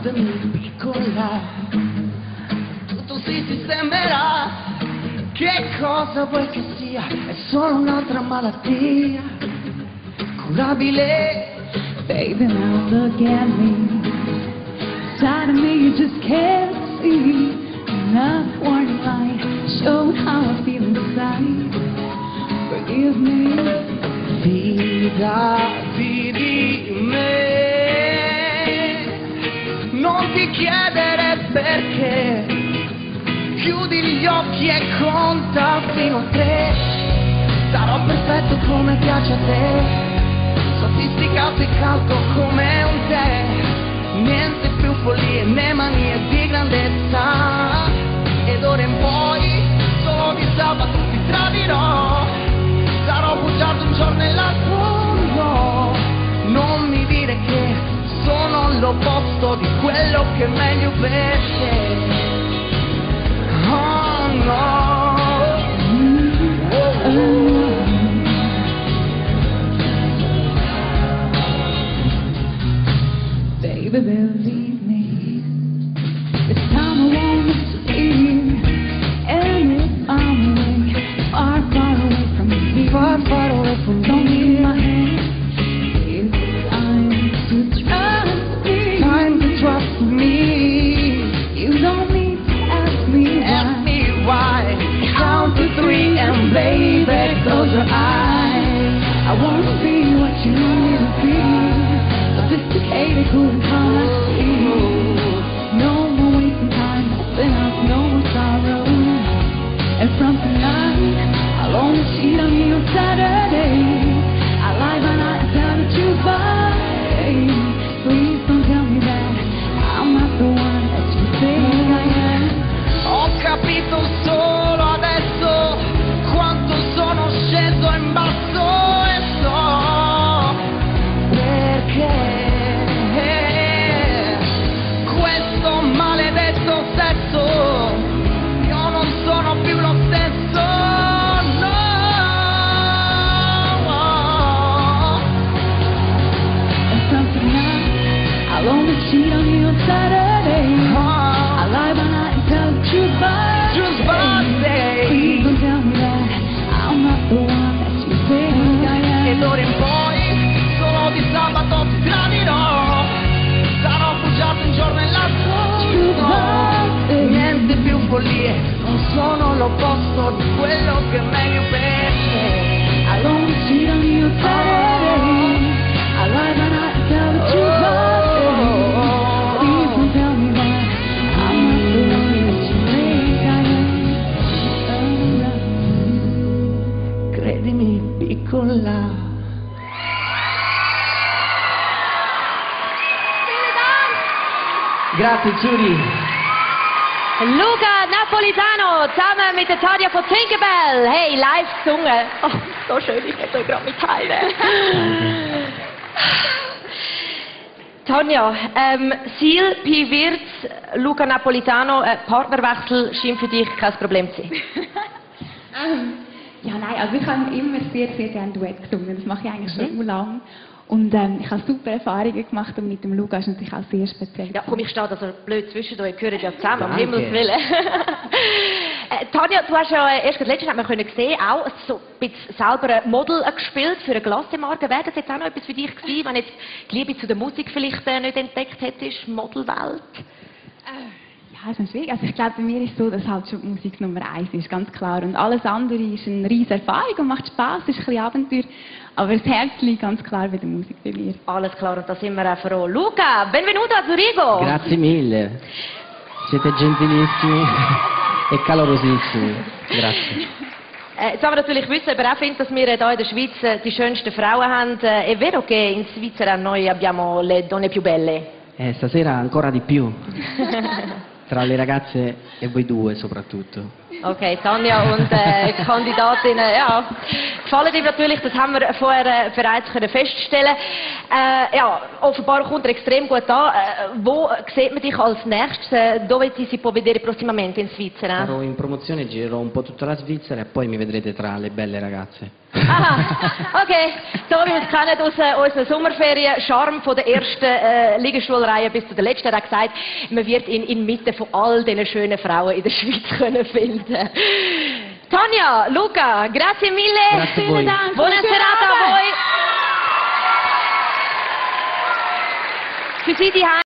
Guardami piccola, tutto si sistemerà. Che cosa vuoi che sia? È solo un'altra malattia curabile. Baby, now look at me. Inside of me you just can't see. Enough warning light showed how I feel inside. Forgive me. Fidati di me, non ti chiedere perché. Chiudi gli occhi e conta fino a 3. Sarò perfetto come piace a te, sofisticato e caldo come un tè. Niente più follie né manie di grandezza. Ed ora in poi, solo di sabato ti tradirò. Sarò bugiardo un giorno e l'altro no. Non mi dire che sono l'opposto di quello che è meglio per te. Oh no. Baby, believe me, this time I won't disappear. And if I'm away, far, far away from here, Far, far away from don't here. leave my hand. It's time to trust me. Time to trust me. You don't need to ask me Ask why. me why. Count to 3 and baby, close your eyes. I wanna be what you need me to be. Sophisticated, cool and calm, I see. No more wasting time, nothing else, no more sorrow. And from tonight, I'll only cheat on you on Saturday. I lie by night and tell the truth by day. Please don't tell me that I'm not the one that you think I am. Ho capito solo adesso quanto sono sceso in basso e so perché questo maledetto sesso, io non sono più lo stesso, no. And from tonight, I'll only cheat on you on Saturday. I lie by night and tell the truth by Just by day. Please don't tell me that I'm not the one that you think I am. E d'ora in poi, solo di sabato ti tradirò. Sarò bugiato un giorno e l'altro no. Niente più follie, non sono l'opposto di quello che è meglio per te. I'll only cheat on you on Saturday. I lie by night and tell the truth by day. Please don't tell me that I'm not the one that you think I am. Credimi piccola. Grazie Giuri. Luca Napolitano zusammen mit der Tanja von Tinkerbell. Hey, live gesungen. Oh, so schön, ich möchte euch gerade mitteilen. Tanja, Sil, Pi Wirz, Luca Napolitano, Partnerwechsel scheint für dich kein Problem zu sein. Ja, nein, also ich habe immer sehr, sehr gerne Duett gesungen. Das mache ich eigentlich schon lange. Und ich habe super Erfahrungen gemacht und mit dem Luca ist natürlich auch sehr speziell. Ja, komm, ich stehe da so blöd zwischen euch, gehören ja zusammen, um Danke. Himmels Willen. Tanja, du hast ja erst letztens hat man können sehen, auch so ein bisschen selber ein Model gespielt für eine Glassemarke. Wäre das jetzt auch noch etwas für dich gewesen, wenn jetzt die Liebe zu der Musik vielleicht nicht entdeckt hättest, Modelwelt? Ja, ist schwierig. Also ich glaube, bei mir ist es so, dass halt schon Musik Nummer 1 ist, ganz klar. Und alles andere ist eine riesige Erfahrung und macht Spass, ist ein bisschen Abenteuer. Aber das Herz liegt ganz klar bei der Musik bei mir. Alles klar, und da sind wir auch froh. Luca, benvenuto a Zurigo! Grazie mille, siete gentilissimi e calorosissimi. Grazie. Jetzt wollen wir natürlich wissen, aber auch findet, dass wir hier in der Schweiz die schönsten Frauen haben. È vero che in Svizzera noi abbiamo le donne più belle? Stasera ancora di più. tra le ragazze e voi due soprattutto. Okay, Tanja und Kandidatinnen, ja, gefallen ihm natürlich, das haben wir vorher bereits feststellen. Ja, offenbar kommt er extrem gut an. Wo sieht man dich als nächstes? Dove ti si può vedere prossimamente in Svizzera? Sarò in promozione, girerò un po' tutta la Svizzera e poi mi vedrete tra le belle ragazze. Aha, okay. So wie wir es kennen aus unserer Sommerferien, Charme von der ersten Liegestuhlreihe bis zu der letzten, hat er gesagt, man wird ihn inmitten von all diesen schönen Frauen in der Schweiz können finden. Tanja, Luca, grazie mille. Grazie a voi. Buona serata a voi. Für Sie die